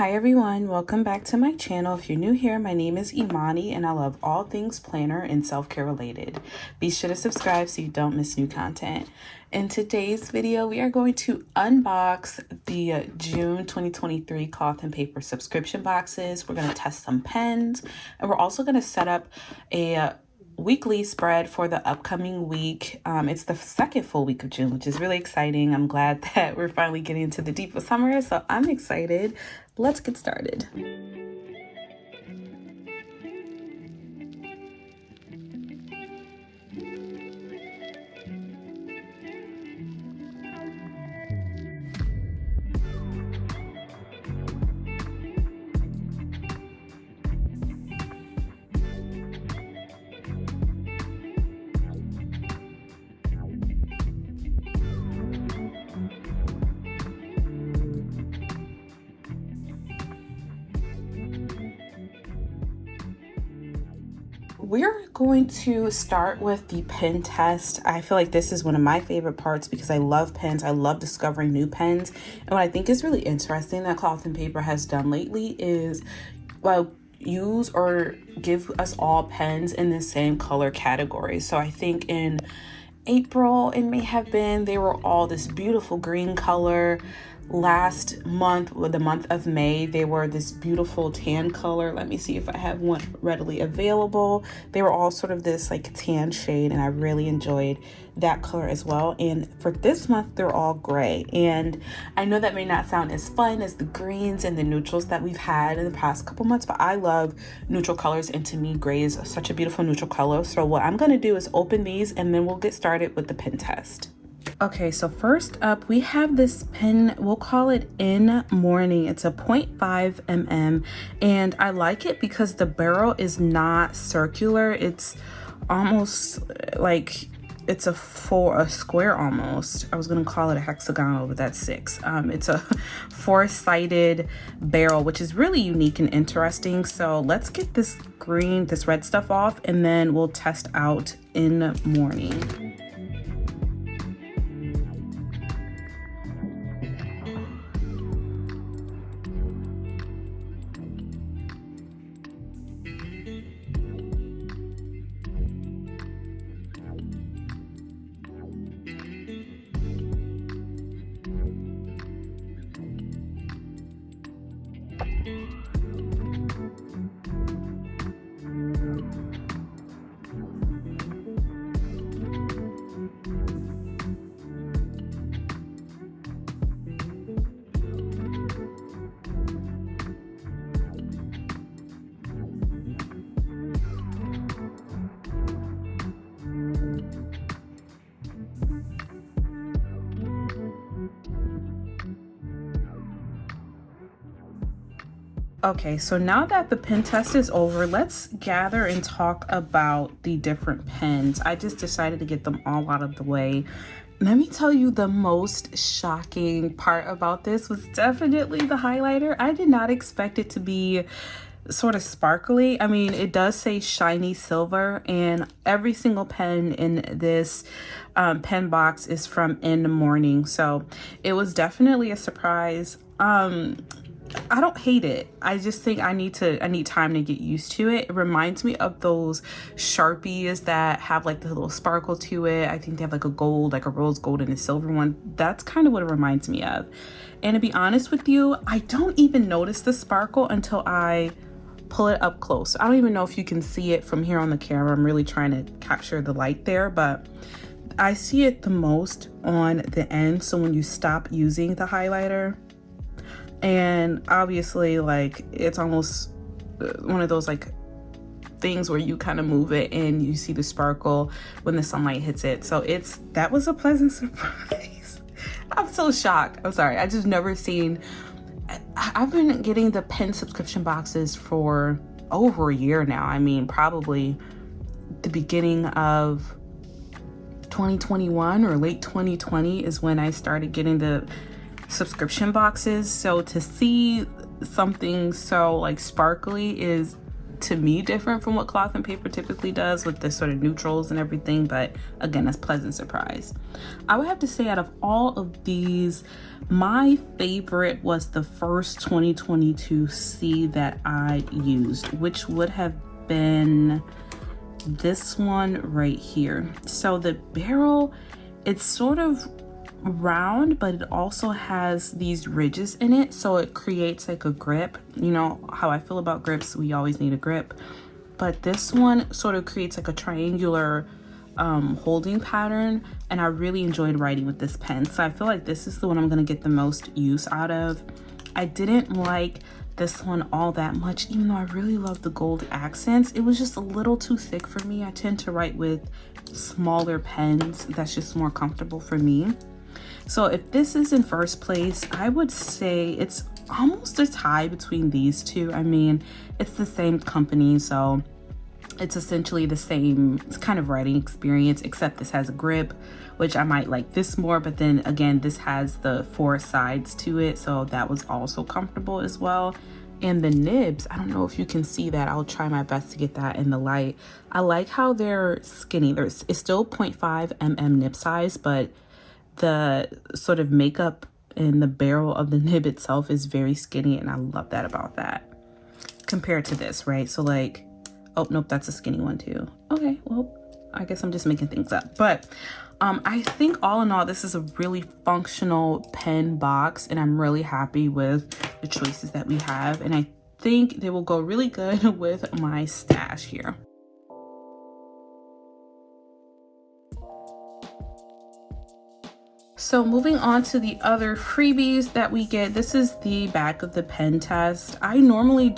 Hi everyone, welcome back to my channel. If you're new here, my name is Imani and I love all things planner and self-care related. Be sure to subscribe so you don't miss new content. In today's video, we are going to unbox the June 2023 cloth and paper subscription boxes. We're going to test some pens and we're also going to set up a weekly spread for the upcoming week. It's the second full week of June, which is really exciting. I'm glad that we're finally getting into the deep of summer, so I'm excited. Let's get started. We're going to start with the pen test. I feel like this is one of my favorite parts because I love pens. I love discovering new pens. And what I think is really interesting that Cloth and Paper has done lately is, well, use or give us all pens in the same color category. So I think in April, it may have been, they were all this beautiful green color. Last month, or the month of May, they were this beautiful tan color. Let me see if I have one readily available. They were all sort of this like tan shade, and I really enjoyed that color as well. And for this month, they're all gray. And I know that may not sound as fun as the greens and the neutrals that we've had in the past couple months, but I love neutral colors, and to me, gray is such a beautiful neutral color. So what I'm gonna do is open these and then we'll get started with the pen test. Okay, so first up, we have this pen, we'll call it In Morning. It's a 0.5 mm, and I like it because the barrel is not circular. It's almost like it's a square almost. I was gonna call it a hexagonal, but that's 6. It's a 4-sided barrel, which is really unique and interesting. So let's get this red stuff off, and then we'll test out In Morning. Okay, so now that the pen test is over, let's gather and talk about the different pens. I just decided to get them all out of the way. Let me tell you, the most shocking part about this was definitely the highlighter. I did not expect it to be sort of sparkly. I mean, it does say shiny silver, and every single pen in this pen box is from In Morning. So it was definitely a surprise. I don't hate it. I just think I need time to get used to it. It reminds me of those Sharpies that have like the little sparkle to it. I think they have like a gold, like a rose gold and a silver one. That's kind of what it reminds me of. And to be honest with you, I don't even notice the sparkle until I pull it up close. I don't even know if you can see it from here on the camera. I'm really trying to capture the light there, but I see it the most on the end. So when you stop using the highlighter, and obviously like it's almost one of those like things where you kind of move it and you see the sparkle when the sunlight hits it. So that was a pleasant surprise. I'm so shocked. I'm sorry. I just never seen. I've been getting the pen subscription boxes for over a year now. I mean, probably the beginning of 2021 or late 2020 is when I started getting the subscription boxes. So to see something so like sparkly is to me different from what cloth and paper typically does with the sort of neutrals and everything, but again, that's pleasant surprise. I would have to say out of all of these, my favorite was the first 2022 C that I used, which would have been this one right here. So the barrel, it's sort of round, but it also has these ridges in it, so it creates like a grip. You know how I feel about grips, we always need a grip, but this one sort of creates like a triangular holding pattern, and I really enjoyed writing with this pen, so I feel like this is the one I'm going to get the most use out of. I didn't like this one all that much, even though I really love the gold accents. It was just a little too thick for me. I tend to write with smaller pens, that's just more comfortable for me. So if this is in first place, I would say it's almost a tie between these two. I mean, it's the same company, so it's essentially the same kind of writing experience, except this has a grip, which I might like this more, but then again, this has the 4 sides to it, so that was also comfortable as well. And the nibs, I don't know if you can see that. I'll try my best to get that in the light. I like how they're skinny. It's still 0.5 mm nib size, but the sort of makeup in the barrel of the nib itself is very skinny, and I love that about that compared to this, right? So like, oh nope, that's a skinny one too. Okay, well, I guess I'm just making things up, but I think all in all, this is a really functional pen box, and I'm really happy with the choices that we have, and I think they will go really good with my stash here. So moving on to the other freebies that we get, this is the back of the pen test. I don't normally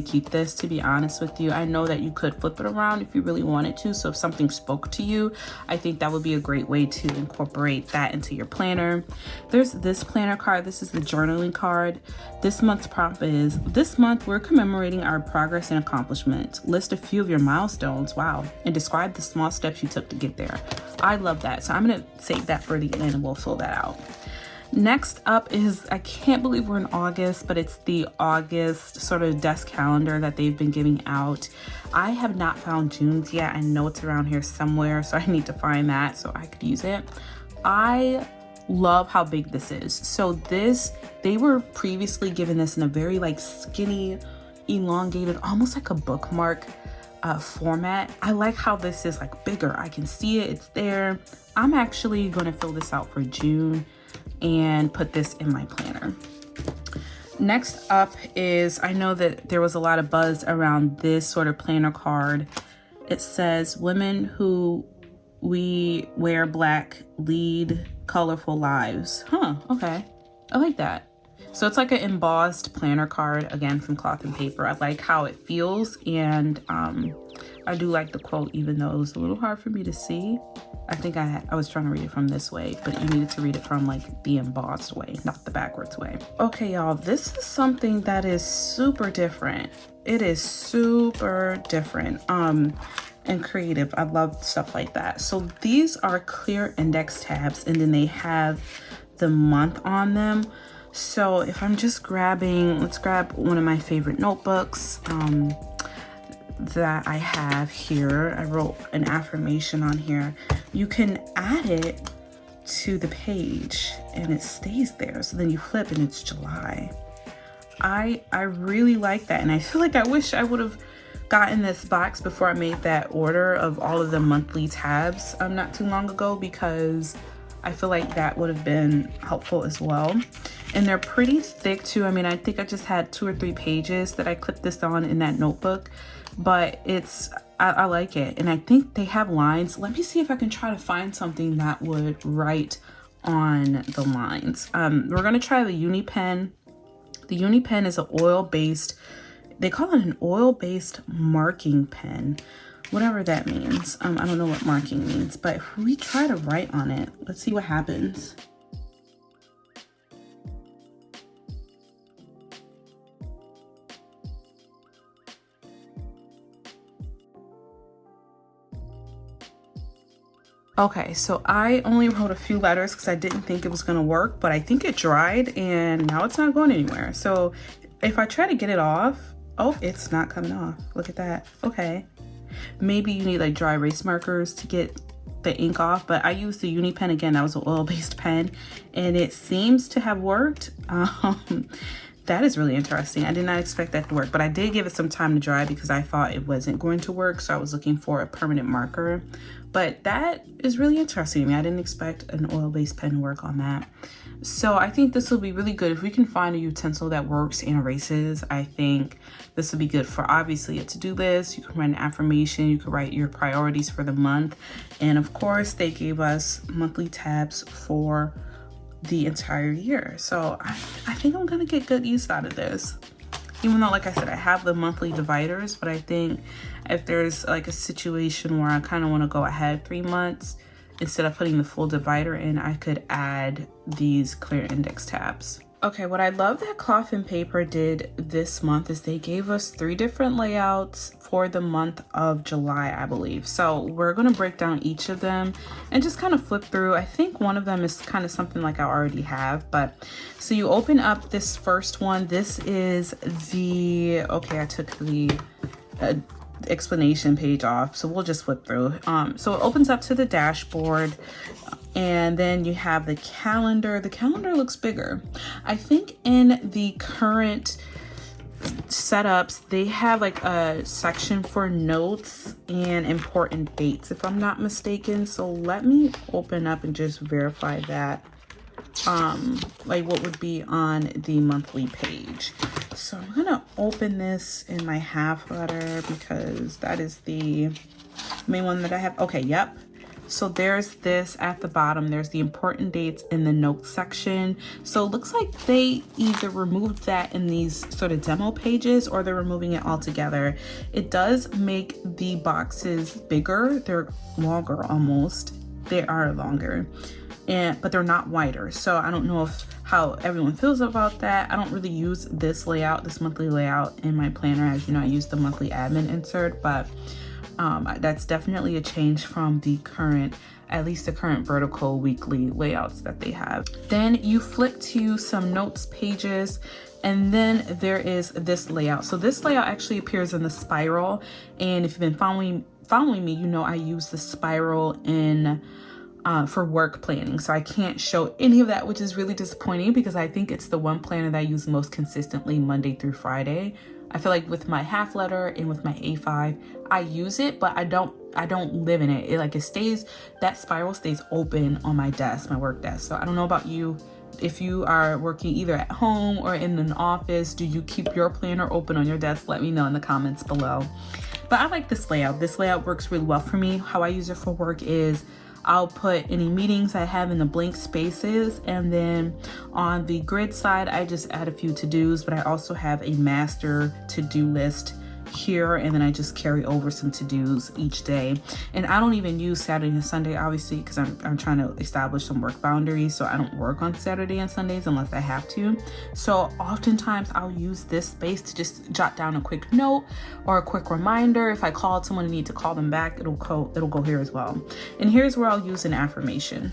keep this, to be honest with you. I know that you could flip it around if you really wanted to. So if something spoke to you, I think that would be a great way to incorporate that into your planner. There's this planner card. This is the journaling card. This month's prompt is, this month we're commemorating our progress and accomplishments. List a few of your milestones, wow, and describe the small steps you took to get there. I love that. So I'm gonna save that for the end and we'll fill that out. Next up is, I can't believe we're in August, but it's the August sort of desk calendar that they've been giving out. I have not found June's yet. I know it's around here somewhere, so I need to find that so I could use it. I love how big this is. So this, they were previously given this in a very like skinny, elongated, almost like a bookmark format. I like how this is like bigger. I can see it, it's there. I'm actually going to fill this out for June and put this in my planner. Next up is, I know that there was a lot of buzz around this sort of planner card. It says, women who we wear black lead colorful lives. Huh, okay. I like that. So it's like an embossed planner card, again, from cloth and paper. I like how it feels, and I do like the quote, even though it was a little hard for me to see. I think I was trying to read it from this way, but you needed to read it from like the embossed way, not the backwards way. Okay, y'all, this is something that is super different. It is super different and creative. I love stuff like that. So these are clear index tabs, and then they have the month on them. So if I'm just grabbing, let's grab one of my favorite notebooks that I have here. I wrote an affirmation on here. You can add it to the page and it stays there. So then you flip and it's July. I really like that. And I feel like I wish I would have gotten this box before I made that order of all of the monthly tabs not too long ago, because I feel like that would have been helpful as well. And they're pretty thick too. I mean, I think I just had 2 or 3 pages that I clipped this on in that notebook, but I like it. And I think they have lines. Let me see if I can try to find something that would write on the lines. We're gonna try the Uni Pen. The Uni Pen is an oil-based, they call it an oil-based marking pen, whatever that means. I don't know what marking means, but if we try to write on it, let's see what happens. Okay, so I only wrote a few letters because I didn't think it was gonna work, but I think it dried and now it's not going anywhere. So if I try to get it off, Oh, it's not coming off. Look at that. Okay. Maybe you need like dry erase markers to get the ink off, but I used the uni pen again. That was an oil-based pen and it seems to have worked. That is really interesting. I did not expect that to work, but I did give it some time to dry because I thought it wasn't going to work. So I was looking for a permanent marker, but that is really interesting to me. I didn't expect an oil-based pen to work on that. So I think this will be really good if we can find a utensil that works and erases. I think this will be good for obviously a to-do list. You can write an affirmation, you can write your priorities for the month. And of course they gave us monthly tabs for the entire year. So I think I'm gonna get good use out of this. Even though, like I said, I have the monthly dividers, but I think if there's like a situation where I kind of want to go ahead 3 months, instead of putting the full divider in, I could add these clear index tabs. Okay, what I love that Cloth and Paper did this month is they gave us 3 different layouts for the month of July, I believe. So we're gonna break down each of them and just kind of flip through. I think one of them is kind of something like I already have, but so you open up this first one. This is the, okay, I took the explanation page off, so we'll just flip through. So it opens up to the dashboard and then you have the calendar. The calendar looks bigger. I think in the current setups they have like a section for notes and important dates, if I'm not mistaken. So let me open up and just verify that, like what would be on the monthly page. So I'm gonna open this in my half letter because that is the main one that I have. Okay, yep. So there's this at the bottom. There's the important dates in the notes section. So it looks like they either removed that in these sort of demo pages or they're removing it altogether. It does make the boxes bigger. They're longer almost. They are longer. But they're not wider. So I don't know how everyone feels about that. I don't really use this layout, this monthly layout in my planner. As you know, I use the monthly admin insert, but that's definitely a change from the current, at least the current vertical weekly layouts that they have. Then you flip to some notes pages and then there is this layout. So this layout actually appears in the spiral. And if you've been following me, you know I use the spiral in for work planning. So I can't show any of that, which is really disappointing because I think it's the one planner that I use most consistently Monday through Friday. I feel like with my half letter and with my A5, I use it, but I don't live in it. It stays, that spiral stays open on my desk, my work desk. So I don't know about you. If you are working either at home or in an office, do you keep your planner open on your desk? Let me know in the comments below. But I like this layout. This layout works really well for me. How I use it for work is I'll put any meetings I have in the blank spaces, and then on the grid side, I just add a few to-dos, but I also have a master to-do list here, and then I just carry over some to-dos each day. And I don't even use Saturday and Sunday, obviously, because I'm trying to establish some work boundaries, so I don't work on Saturday and Sundays unless I have to. So oftentimes I'll use this space to just jot down a quick note or a quick reminder. If I called someone and need to call them back, it'll go here as well. And here's where I'll use an affirmation.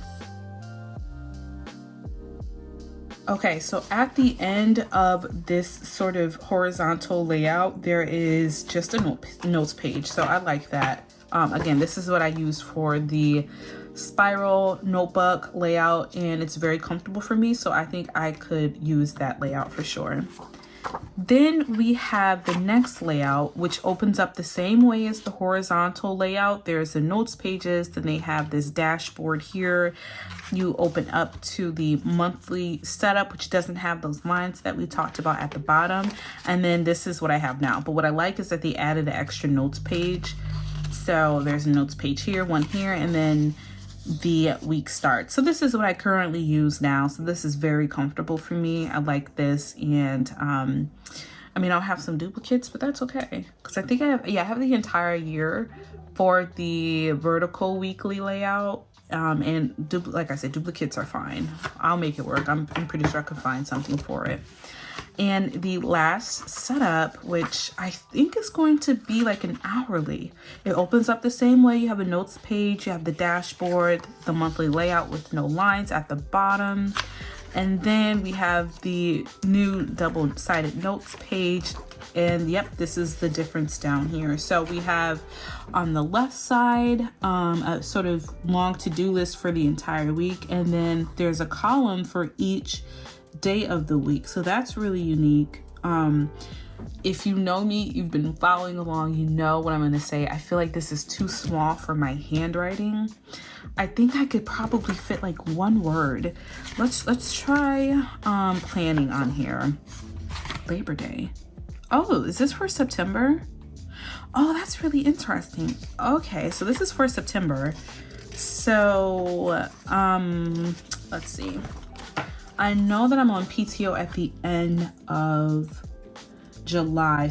Okay, so at the end of this sort of horizontal layout, there is just a notes page. So I like that. Again, this is what I use for the spiral notebook layout, and it's very comfortable for me. So I think I could use that layout for sure. Then we have the next layout, which opens up the same way as the horizontal layout. There's the notes pages, then they have this dashboard here. You open up to the monthly setup, which doesn't have those lines that we talked about at the bottom. And then this is what I have now. But what I like is that they added an extra notes page. So there's a notes page here, one here, and then the week starts. So this is what I currently use now. So this is very comfortable for me. I like this. And I mean, I'll have some duplicates, but that's okay. Because I think I have the entire year for the vertical weekly layout. And like I said, duplicates are fine. I'll make it work. I'm pretty sure I could find something for it. And the last setup, which I think is going to be like an hourly, it opens up the same way. You have a notes page, you have the dashboard, the monthly layout with no lines at the bottom. And then we have the new double-sided notes page. And yep, this is the difference down here. So we have on the left side a sort of long to-do list for the entire week. And then there's a column for each day of the week. So that's really unique. If you know me, you've been following along, you know what I'm going to say. I feel like this is too small for my handwriting. I think I could probably fit like one word. Let's try planning on here. Labor Day. Oh, is this for September? Oh, that's really interesting. Okay, so this is for September. So let's see. I know that I'm on PTO at the end of July.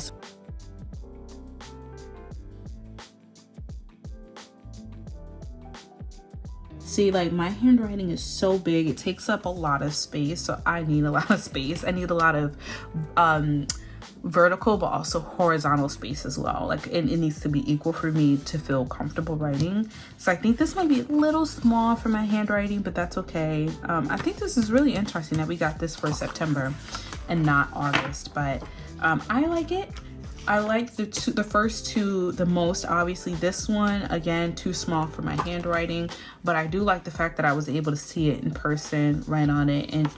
See, like my handwriting is so big, it takes up a lot of space. So I need a lot of space. I need a lot of vertical but also horizontal space as well. Like it needs to be equal for me to feel comfortable writing. So I think this might be a little small for my handwriting, but that's okay. I think this is really interesting that we got this for September and not August, but I like it. I like the first two the most. Obviously this one, again, too small for my handwriting, but I do like the fact that I was able to see it in person, write on it, and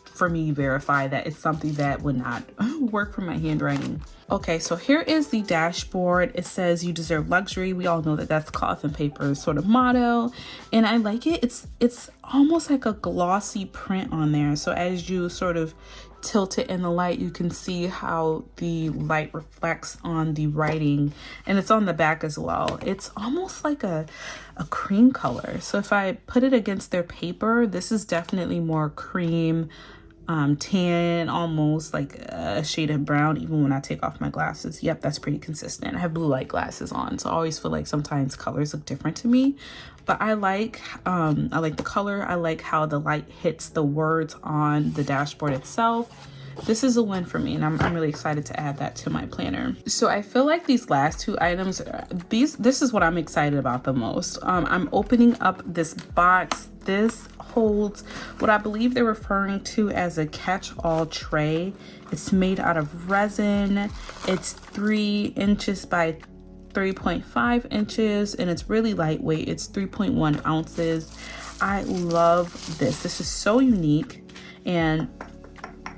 for me verify that it's something that would not work for my handwriting. Okay, so here is the dashboard. It says you deserve luxury. We all know that that's Cloth and Paper's sort of motto, and I like it. It's almost like a glossy print on there. So as you sort of tilt it in the light, you can see how the light reflects on the writing, and it's on the back as well. It's almost like a cream color. So if I put it against their paper, this is definitely more cream, tan, almost like a shade of brown, even when I take off my glasses. Yep, that's pretty consistent. I have blue light glasses on, so I always feel like sometimes colors look different to me. But I like the color. I like how the light hits the words on the dashboard itself. This is a win for me, and I'm really excited to add that to my planner. So I feel like these last two items, this is what I'm excited about the most. I'm opening up this box. This holds what I believe they're referring to as a catch-all tray. It's made out of resin. It's 3 inches by 3.5 inches, and it's really lightweight. It's 3.1 ounces. I love this. This is so unique, and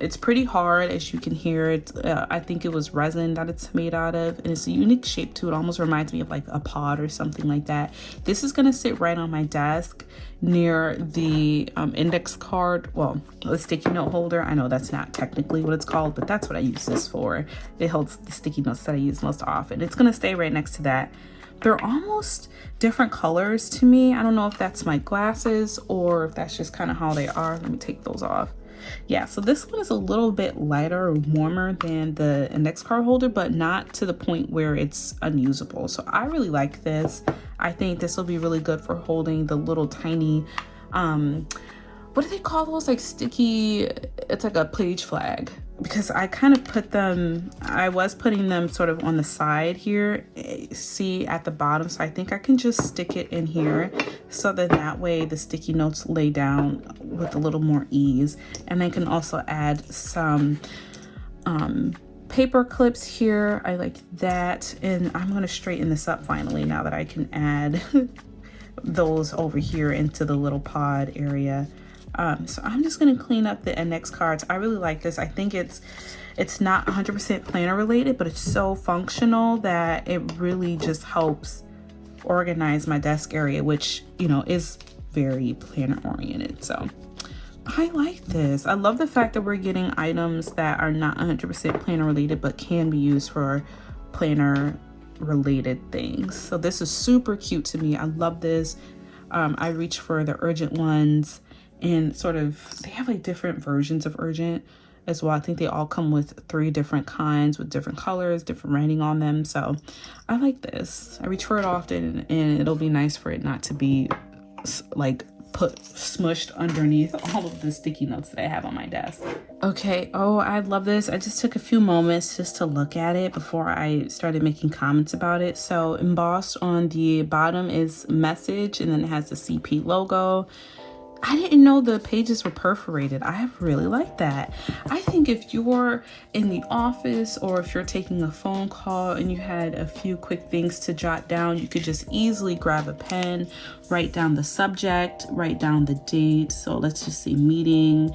it's pretty hard, as you can hear. It I think it was resin that it's made out of, and it's a unique shape too. It almost reminds me of like a pod or something like that. This is gonna sit right on my desk near the index card, well, the sticky note holder. I know that's not technically what it's called, but that's what I use this for. It holds the sticky notes that I use most often. It's gonna stay right next to that. They're almost different colors to me. I don't know if that's my glasses or if that's just kind of how they are. Let me take those off. Yeah, so this one is a little bit lighter or warmer than the index card holder, but not to the point where it's unusable. So I really like this. I think this will be really good for holding the little tiny, what do they call those? Like sticky, it's like a page flag. Because I kind of put them, I was putting them sort of on the side here, see at the bottom. So I think I can just stick it in here so that way the sticky notes lay down with a little more ease. And I can also add some paper clips here. I like that. And I'm going to straighten this up finally now that I can add those over here into the little pod area. So I'm just going to clean up the index cards. I really like this. I think it's not 100% planner related, but it's so functional that it really just helps organize my desk area, which, you know, is very planner oriented. So I like this. I love the fact that we're getting items that are not 100% planner related, but can be used for planner related things. So this is super cute to me. I love this. I reach for the urgent ones. And sort of, they have like different versions of urgent as well. I think they all come with 3 different kinds with different colors, different writing on them. So I like this. I reach for it often, and it'll be nice for it not to be like smushed underneath all of the sticky notes that I have on my desk. Okay, oh, I love this. I just took a few moments just to look at it before I started making comments about it. So embossed on the bottom is message, and then it has the CP logo. I didn't know the pages were perforated. I really like that. I think if you're in the office or if you're taking a phone call and you had a few quick things to jot down, you could just easily grab a pen, write down the subject, write down the date. So let's just say meeting.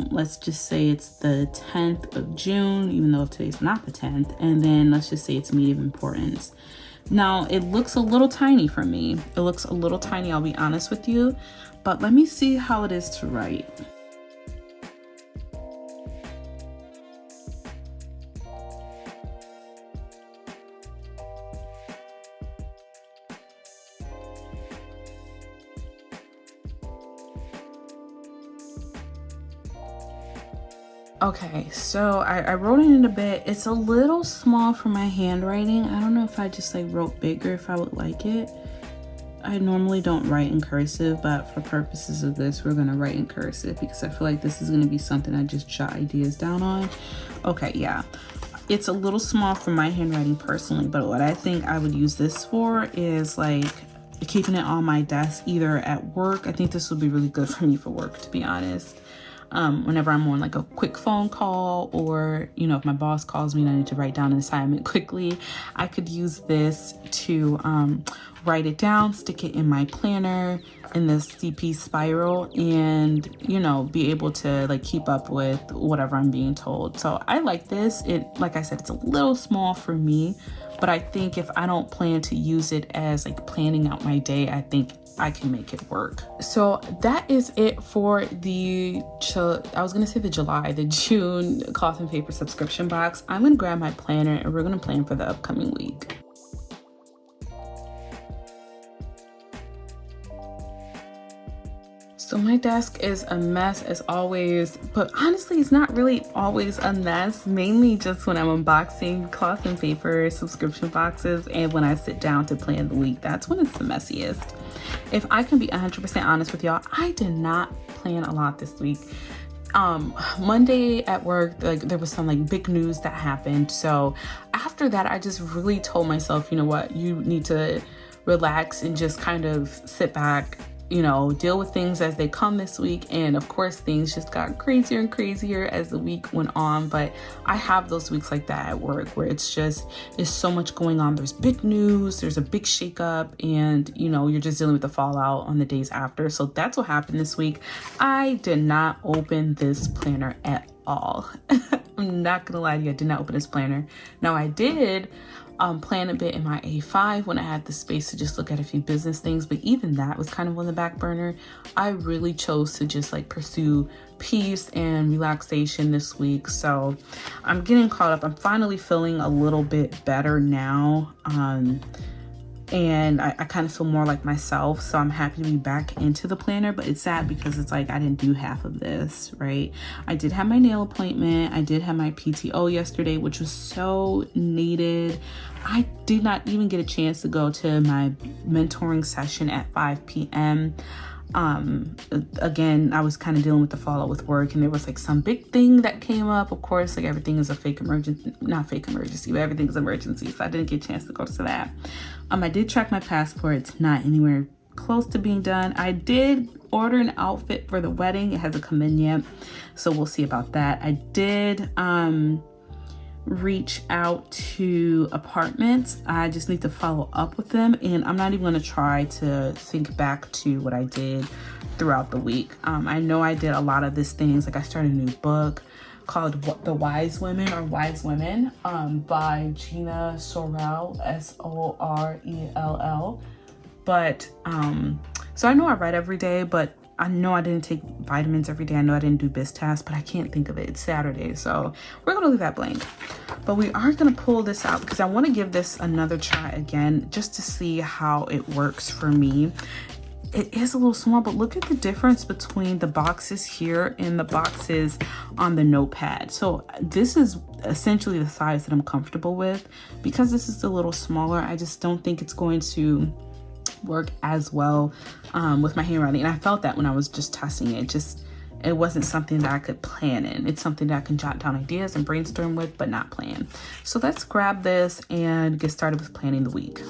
Let's just say it's the 10th of June, even though today's not the 10th. And then let's just say it's meeting importance. Now, it looks a little tiny for me. It looks a little tiny, I'll be honest with you. But let me see how it is to write. Okay, so I wrote it in a bit. It's a little small for my handwriting. I don't know if I just like wrote bigger if I would like it. I normally don't write in cursive, but for purposes of this, we're gonna write in cursive because I feel like this is gonna be something I just jot ideas down on. Okay, yeah. It's a little small for my handwriting personally, but what I think I would use this for is like keeping it on my desk, either at work. I think this would be really good for me for work, to be honest. Whenever I'm on like a quick phone call, or you know, if my boss calls me and I need to write down an assignment quickly, I could use this to write it down, stick it in my planner in this CP spiral, and you know, be able to like keep up with whatever I'm being told. So I like this. It, like I said, it's a little small for me, but I think if I don't plan to use it as like planning out my day, I think I can make it work. So that is it for the June cloth and paper subscription box. I'm gonna grab my planner and we're gonna plan for the upcoming week. So my desk is a mess as always, but honestly, it's not really always a mess, mainly just when I'm unboxing cloth and paper subscription boxes and when I sit down to plan the week. That's when it's the messiest. If I can be 100% honest with y'all, I did not plan a lot this week. Monday at work, like there was some like big news that happened. So after that, I just really told myself, you know what, you need to relax and just kind of sit back, you know, deal with things as they come this week. And of course, things just got crazier and crazier as the week went on. But I have those weeks like that at work where it's just, there's so much going on. There's big news, there's a big shakeup, and you know, you're just dealing with the fallout on the days after. So that's what happened this week. I did not open this planner at all. I'm not gonna lie to you, I did not open this planner. Now I did plan a bit in my A5 when I had the space to just look at a few business things, but even that was kind of on the back burner. I really chose to just like pursue peace and relaxation this week. So I'm getting caught up. I'm finally feeling a little bit better now. And I kind of feel more like myself. So I'm happy to be back into the planner, but it's sad because it's like I didn't do half of this, right? I did have my nail appointment. I did have my PTO yesterday, which was so needed. I did not even get a chance to go to my mentoring session at 5 p.m. Again, I was kind of dealing with the fallout with work, and there was like some big thing that came up. Of course, like everything is a fake emergency, not fake emergency, but everything's emergency. So I didn't get a chance to go to that. I did check my passport. It's not anywhere close to being done. I did order an outfit for the wedding. It hasn't come in yet, so we'll see about that. I did, reach out to apartments. I just need to follow up with them, and I'm not even going to try to think back to what I did throughout the week. I know I did a lot of these things. Like I started a new book called The Wise Women or Wise Women by Gina Sorrell, Sorrell. But so I know I write every day, but I know I didn't take vitamins every day. I know I didn't do biz tasks, but I can't think of it. It's Saturday, so we're gonna leave that blank. But we are gonna pull this out because I want to give this another try again, just to see how it works for me. It is a little small, but look at the difference between the boxes here and the boxes on the notepad. So this is essentially the size that I'm comfortable with. Because this is a little smaller, I just don't think it's going to work as well with my handwriting. And I felt that when I was just testing it. It wasn't something that I could plan in. It's something that I can jot down ideas and brainstorm with, but not plan. So let's grab this and get started with planning the week.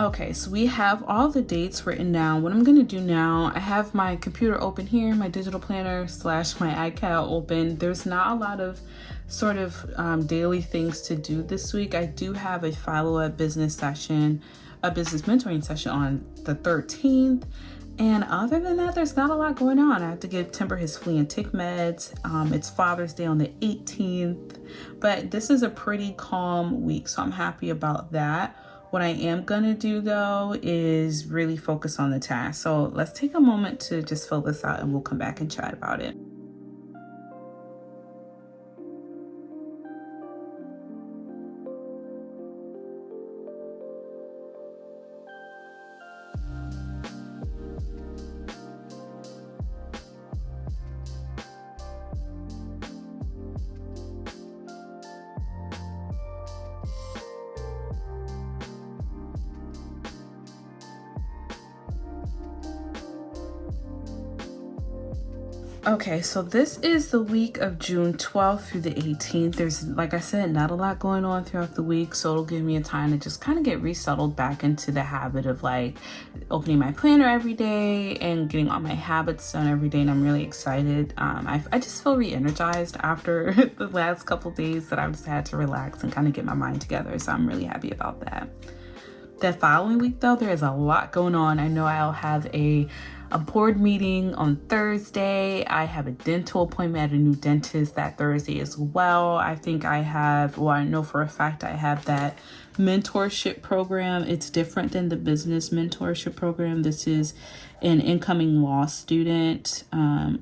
Okay, so we have all the dates written down. What I'm gonna do now, I have my computer open here, my digital planner / my iCal open. There's not a lot of sort of daily things to do this week. I do have a follow-up business session, a business mentoring session on the 13th. And other than that, there's not a lot going on. I have to give Timber his flea and tick meds. It's Father's Day on the 18th, but this is a pretty calm week, so I'm happy about that. What I am gonna do though is really focus on the task. So let's take a moment to just fill this out and we'll come back and chat about it. Okay, so this is the week of June 12th through the 18th. There's, like I said, not a lot going on throughout the week, so it'll give me a time to just kind of get resettled back into the habit of like opening my planner every day and getting all my habits done every day, and I'm really excited. I just feel re-energized after the last couple days that I've just had to relax and kind of get my mind together, so I'm really happy about that. The following week though, there is a lot going on. I know I'll have a board meeting on Thursday. I have a dental appointment at a new dentist that Thursday as well. I think I have, well, I know for a fact I have that mentorship program. It's different than the business mentorship program. This is an incoming law student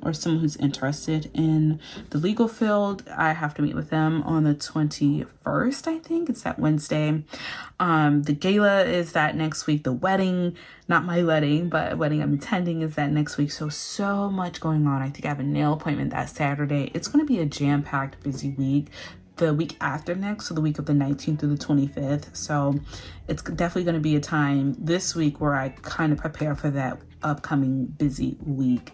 or someone who's interested in the legal field. I have to meet with them on the 21st, I think. It's that Wednesday. The gala is that next week. The wedding, not my wedding, but a wedding I'm attending is that next week. So much going on. I think I have a nail appointment that Saturday. It's going to be a jam-packed, busy week. The week after next, so the week of the 19th through the 25th. So it's definitely going to be a time this week where I kind of prepare for that upcoming busy week.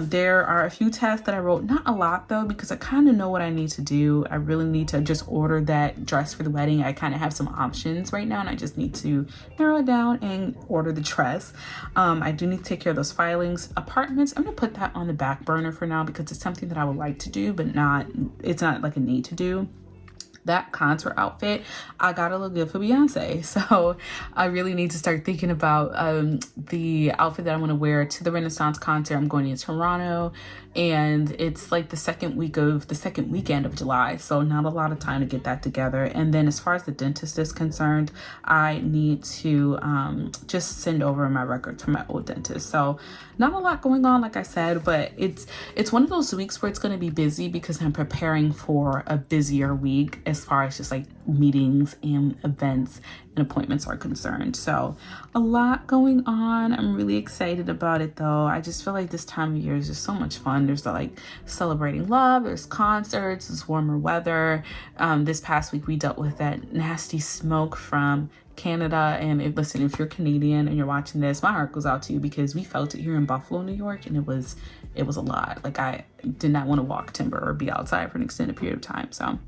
There are a few tasks that I wrote, not a lot though, because I kind of know what I need to do. I really need to just order that dress for the wedding. I kind of have some options right now and I just need to narrow it down and order the dress. I do need to take care of those filings. Apartments, I'm gonna put that on the back burner for now because it's something that I would like to do, but it's not like a need to do. That concert outfit, I gotta look good for Beyonce. So I really need to start thinking about the outfit that I'm gonna wear to the Renaissance concert. I'm going to Toronto and it's like the second weekend of July. So not a lot of time to get that together. And then as far as the dentist is concerned, I need to just send over my records from my old dentist. So not a lot going on, like I said, but it's one of those weeks where it's gonna be busy because I'm preparing for a busier week as far as just like meetings and events and appointments are concerned. So a lot going on. I'm really excited about it though. I just feel like this time of year is just so much fun. There's like celebrating love, there's concerts, there's warmer weather. This past week we dealt with that nasty smoke from Canada, and listen, if you're Canadian and you're watching this, my heart goes out to you because we felt it here in Buffalo, New York, and it was a lot. Like I did not want to walk timber or be outside for an extended period of time. So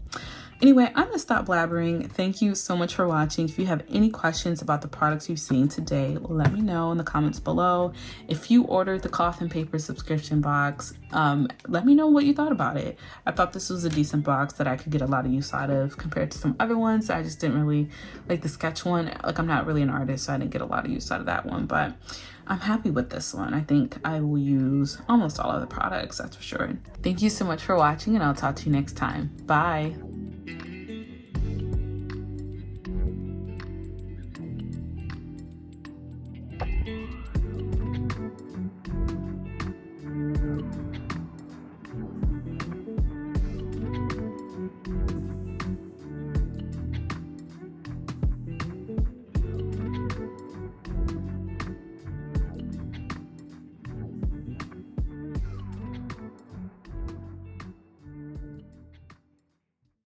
anyway, I'm gonna stop blabbering. Thank you so much for watching. If you have any questions about the products you've seen today, let me know in the comments below. If you ordered the cloth and paper subscription box, let me know what you thought about it. I thought this was a decent box that I could get a lot of use out of compared to some other ones. I just didn't really like the sketch one. Like I'm not really an artist, so I didn't get a lot of use out of that one, but I'm happy with this one. I think I will use almost all of the products, that's for sure. Thank you so much for watching, and I'll talk to you next time. Bye.